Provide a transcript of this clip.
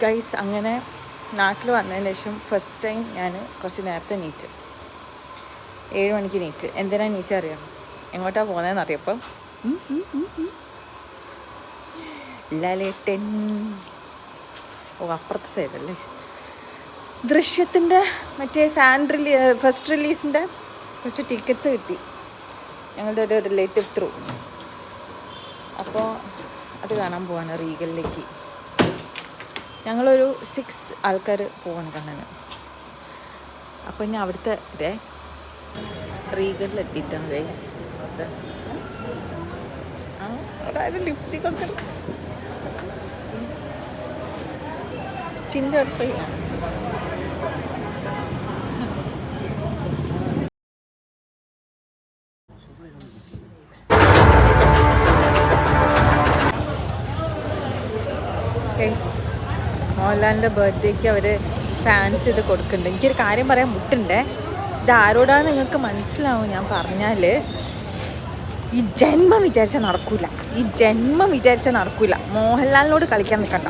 Guys അങ്ങനെ നാട്ടിൽ വന്നതിന് ശേഷം ഫസ്റ്റ് ടൈം ഞാൻ കുറച്ച് നേരത്തെ നീറ്റ് 7 മണിക്ക് നീറ്റ്. എന്തിനാണ് നീറ്റ് അറിയാം? എങ്ങോട്ടാണ് പോകുന്നതെന്ന് അറിയപ്പം ലാലേട്ടൻ അപ്പുറത്തെ സൈഡല്ലേ ദൃശ്യത്തിൻ്റെ മറ്റേ ഫസ്റ്റ് റിലീസിൻ്റെ കുറച്ച് ടിക്കറ്റ്സ് കിട്ടി ഞങ്ങളുടെ ഒരു റിലേറ്റീവ് ത്രൂ. അപ്പോൾ അത് കാണാൻ പോവാണ് റീഗലിലേക്ക്. ഞങ്ങളൊരു 6 ആൾക്കാർ പോവാണ് കാണാൻ. അപ്പോൾ ഇനി അവിടുത്തെ റീഗലിലെത്തിയിട്ടാണ് ഗൈസ്. അവിടെ ആരും ലിപ്സ്റ്റിക്കൊക്കെ ചിന്ത എപ്പോഴാണ് മോഹൻലാലിൻ്റെ ബർത്ത്ഡേക്ക് അവർ ഫാൻസ് ഇത് കൊടുക്കുന്നുണ്ട്. എനിക്കൊരു കാര്യം പറയാൻ മുട്ടുണ്ടേ. ഇത് ആരോടാന്ന് നിങ്ങൾക്ക് മനസ്സിലാവും ഞാൻ പറഞ്ഞാൽ. ഈ ജന്മം വിചാരിച്ചാൽ നടക്കൂല. മോഹൻലാലിനോട് കളിക്കാൻ നിൽക്കണ്ട.